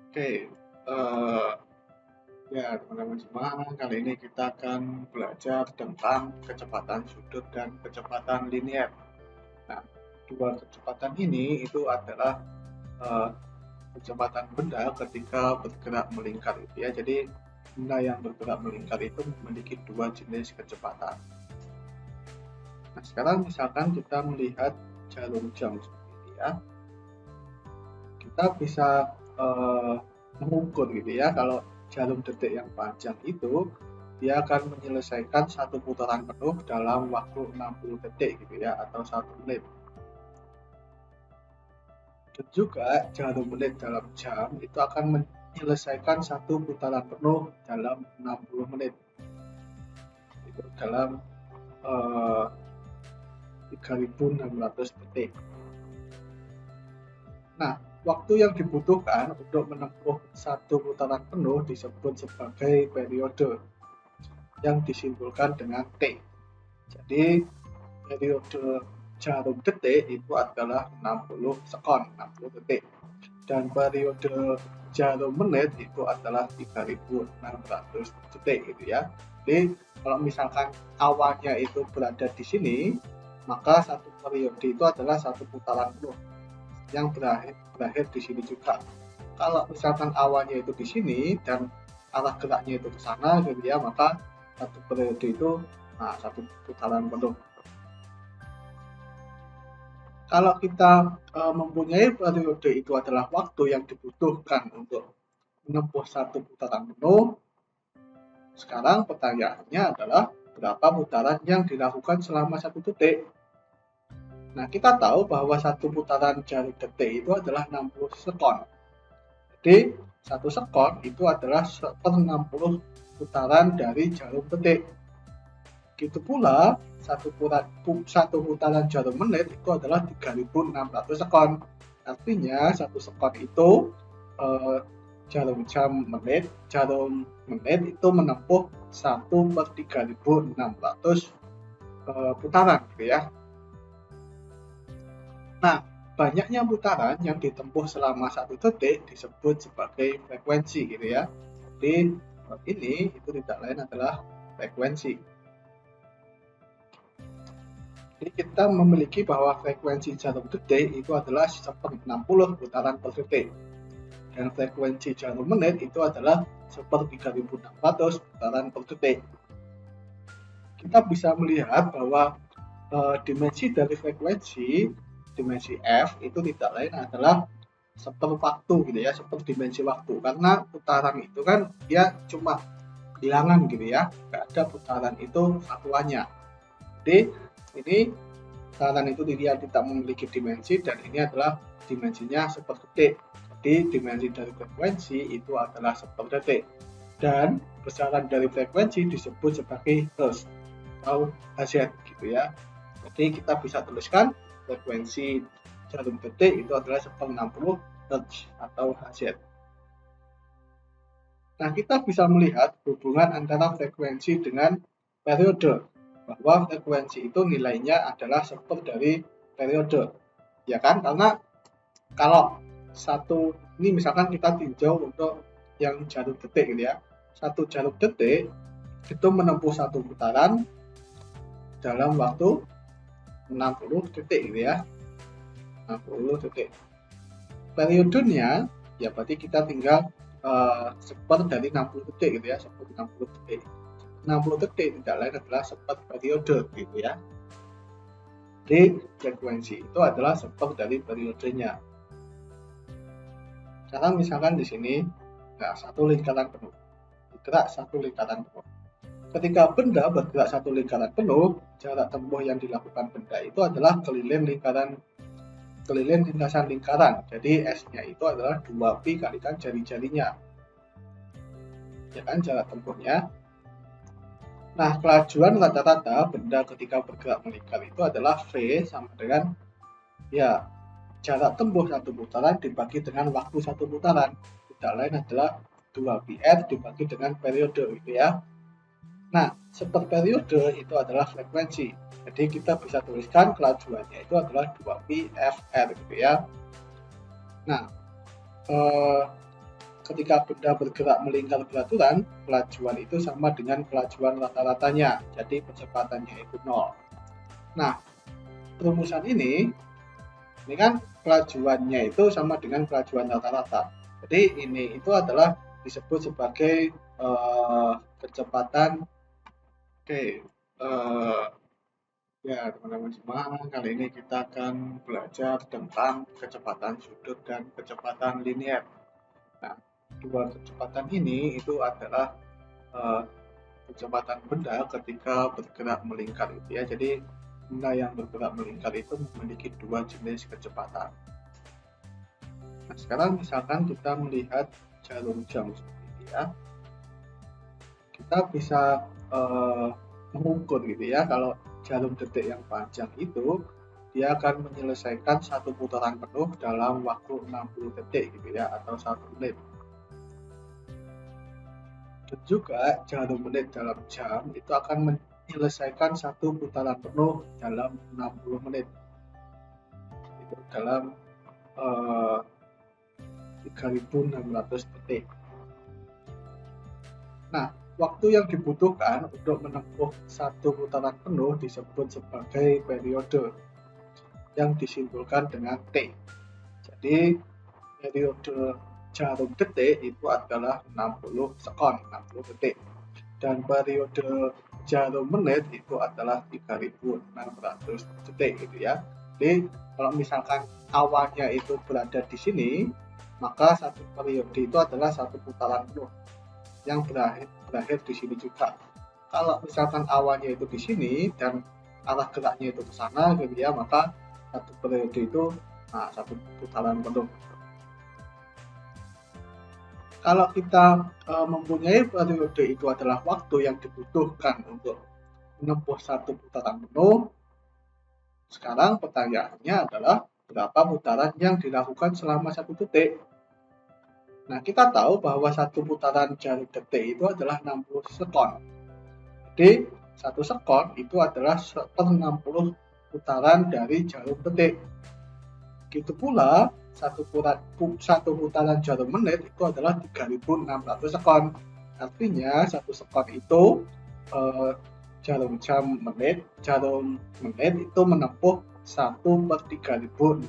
Oke, ya teman-teman semua, kali ini kita akan belajar tentang kecepatan sudut dan kecepatan linier. Nah, dua kecepatan ini itu adalah eh, kecepatan benda ketika bergerak melingkar itu ya. Jadi benda yang bergerak melingkar itu memiliki dua jenis kecepatan. Nah, sekarang misalkan kita melihat jarum jam seperti ini ya, kita bisa eh, mengukur gitu ya, kalau jarum detik yang panjang itu dia akan menyelesaikan satu putaran penuh dalam waktu 60 detik gitu ya, atau 1 menit. Dan juga jarum menit dalam jam itu akan menyelesaikan satu putaran penuh dalam 60 menit, itu dalam eh, 3600 detik. Nah, waktu yang dibutuhkan untuk menempuh satu putaran penuh disebut sebagai periode yang disimbolkan dengan T. Jadi, periode jarum detik itu adalah 60 sekon, 60 detik. Dan periode jarum menit itu adalah 3600 detik gitu ya. Jadi, kalau misalkan awalnya itu berada di sini, maka satu periode itu adalah satu putaran penuh yang berakhir di sini juga. Kalau misalkan awalnya itu di sini dan arah geraknya itu ke sana gitu ya, maka satu periode itu satu putaran penuh. Kalau kita mempunyai periode itu adalah waktu yang dibutuhkan untuk menempuh satu putaran penuh, sekarang pertanyaannya adalah berapa putaran yang dilakukan selama satu detik. Nah, kita tahu bahwa satu putaran jarum detik itu adalah 60 sekon. Jadi, satu sekon itu adalah 60 putaran dari jarum detik. Begitu pula, satu putaran jarum menit itu adalah 3600 sekon. Artinya, satu sekon itu eh, jarum menit itu menempuh 1/3600 putaran gitu ya. Nah, banyaknya putaran yang ditempuh selama satu detik disebut sebagai frekuensi gitu ya. Jadi ini itu tidak lain adalah frekuensi. Jadi kita memiliki bahwa frekuensi jarum detik itu adalah 60 putaran per detik. Dan frekuensi jarum menit itu adalah 3600 putaran per detik. Kita bisa melihat bahwa dimensi dari frekuensi, dimensi F itu tidak lain adalah waktu gitu ya, dimensi waktu, karena putaran itu kan dia cuma bilangan gitu ya, nggak ada putaran itu satuannya. Jadi ini putaran itu dia tidak memiliki dimensi, dan ini adalah dimensinya detik. Jadi dimensi dari frekuensi itu adalah detik, dan besaran dari frekuensi disebut sebagai hertz atau Hz gitu ya. Jadi kita bisa tuliskan frekuensi jarum detik itu adalah 60 Hz atau Hz. Nah, kita bisa melihat hubungan antara frekuensi dengan periode, bahwa frekuensi itu nilainya adalah dari periode, ya kan? Karena kalau ini misalkan kita tinjau untuk yang jarum detik gitu ya, satu jarum detik itu menempuh satu putaran dalam waktu 60 detik gitu ya, 60 detik. Periodenya ya berarti kita tinggal dari 60 detik gitu ya, 60 detik. 60 detik tidak lain adalah periode gitu ya. Jadi frekuensi itu adalah dari periodenya. Sekarang misalkan di sini satu lingkaran penuh, bergerak satu lingkaran penuh. Ketika benda bergerak satu lingkaran penuh, jarak tempuh yang dilakukan benda itu adalah keliling lintasan lingkaran. Jadi S-nya itu adalah 2pi kalikan jari-jarinya. Ya kan, jarak tempuhnya. Nah, kelajuan rata-rata benda ketika bergerak melingkar itu adalah V sama dengan jarak tempuh satu putaran dibagi dengan waktu satu putaran. Tidak lain adalah 2πr dibagi dengan periode gitu ya. Nah, periode itu adalah frekuensi. Jadi kita bisa tuliskan kelajuannya itu adalah 2πfr gitu ya. Nah, ketika benda bergerak melingkar beraturan, kelajuan itu sama dengan kelajuan rata-ratanya, jadi kecepatannya itu 0. Nah, rumusan ini kan kelajuannya itu sama dengan kelajuan rata-rata. Jadi ini itu adalah disebut sebagai kecepatan. Ya teman-teman semua, kali ini kita akan belajar tentang kecepatan sudut dan kecepatan linier. Nah, dua kecepatan ini itu adalah kecepatan benda ketika bergerak melingkar itu ya. Jadi benda yang bergerak melingkar itu memiliki dua jenis kecepatan. Nah, sekarang misalkan kita melihat jarum jam seperti ini ya. Kita bisa mengukur gitu ya, kalau jarum detik yang panjang itu dia akan menyelesaikan satu putaran penuh dalam waktu 60 detik gitu ya, atau 1 menit. Dan juga jarum menit dalam jam itu akan menyelesaikan satu putaran penuh dalam 60 menit. Itu dalam 3600 detik. Nah, waktu yang dibutuhkan untuk menempuh satu putaran penuh disebut sebagai periode yang disimbolkan dengan T. Jadi, periode jarum detik itu adalah 60 sekon, 60 detik. Dan periode jarum menit itu adalah 3600 detik gitu ya. Jadi, kalau misalkan awalnya itu berada di sini, maka satu periode itu adalah satu putaran penuh yang berakhir di sini juga. Kalau misalkan awalnya itu di sini dan arah geraknya itu ke sana gitu ya, maka satu periode itu satu putaran penuh. Kalau kita mempunyai periode itu adalah waktu yang dibutuhkan untuk menempuh satu putaran penuh, sekarang pertanyaannya adalah berapa putaran yang dilakukan selama satu detik. Nah, kita tahu bahwa satu putaran jarum detik itu adalah 60 sekon. Jadi, satu sekon itu adalah 1/60 putaran dari jarum detik. Begitu pula, satu putaran jarum menit itu adalah 3600 sekon. Artinya, satu sekon itu jarum menit itu menempuh 1/3600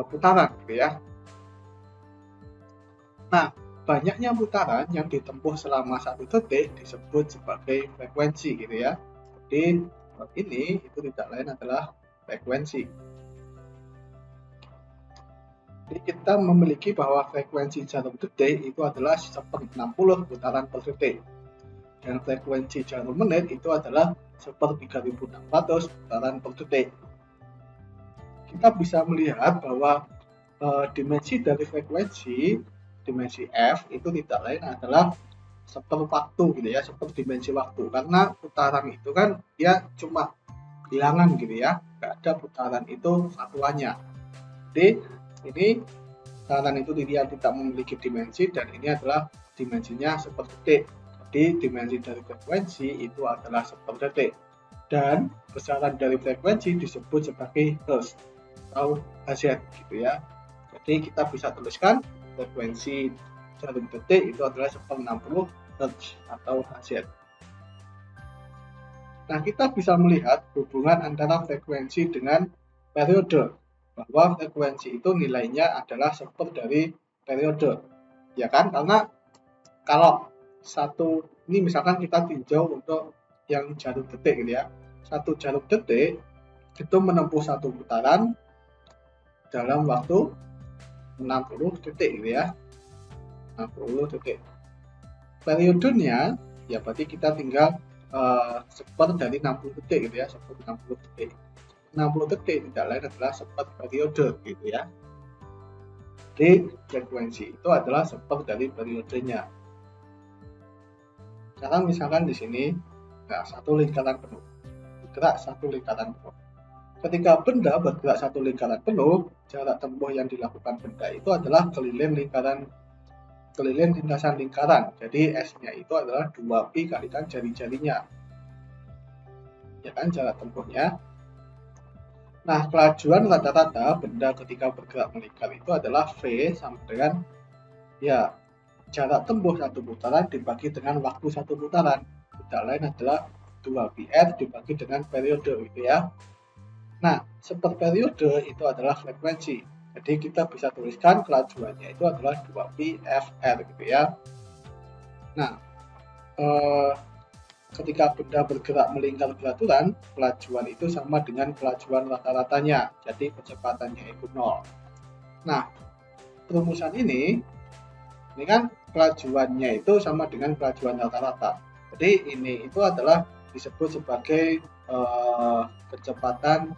putaran gitu ya. Nah, banyaknya putaran yang ditempuh selama 1 detik disebut sebagai frekuensi gitu ya. Jadi ini itu tidak lain adalah frekuensi. Jadi kita memiliki bahwa frekuensi jarum detik itu adalah 1/60 putaran per detik. Dan frekuensi jarum menit itu adalah 1/3600 putaran per detik. Kita bisa melihat bahwa dimensi dari frekuensi, dimensi F itu tidak lain adalah waktu gitu ya, dimensi waktu, karena putaran itu kan dia cuma bilangan gitu ya, nggak ada putaran itu satuannya. Jadi ini putaran itu dia tidak memiliki dimensi dan ini adalah dimensinya detik. Jadi dimensi dari frekuensi itu adalah detik dan besaran dari frekuensi disebut sebagai Hertz atau Hz gitu ya. Jadi kita bisa tuliskan frekuensi jarum detik itu adalah 1/60 Hz atau Hz. Nah, kita bisa melihat hubungan antara frekuensi dengan periode, bahwa frekuensi itu nilainya adalah dari periode, ya kan? Karena kalau ini misalkan kita tinjau untuk yang jarum detik gitu ya, satu jarum detik itu menempuh satu putaran dalam waktu 60 detik gitu ya, 60 detik. Periodenya ya berarti kita tinggal dari 60 detik gitu ya, 60 detik. 60 detik tidak lain adalah periode gitu ya. Jadi frekuensi itu adalah dari periodenya. Sekarang misalkan di sini satu lingkaran penuh, bergerak satu lingkaran penuh. Ketika benda bergerak satu lingkaran penuh, jarak tempuh yang dilakukan benda itu adalah keliling lintasan lingkaran. Jadi S-nya itu adalah 2pi kalikan jari-jarinya. Ya kan, jarak tempuhnya. Nah, kelajuan rata-rata benda ketika bergerak melingkar itu adalah V sama dengan Ya, jarak tempuh satu putaran dibagi dengan waktu satu putaran. Tidak lain adalah 2πr dibagi dengan periode gitu ya. Nah, seperperiode itu adalah frekuensi. Jadi kita bisa tuliskan kelajuannya itu adalah 2πfr gitu ya. Nah, ketika benda bergerak melingkar beraturan, kelajuan itu sama dengan kelajuan rata-ratanya. Jadi kecepatannya itu 0. Nah, perumusan ini kan kelajuannya itu sama dengan kelajuan rata-rata. Jadi ini itu adalah disebut sebagai kecepatan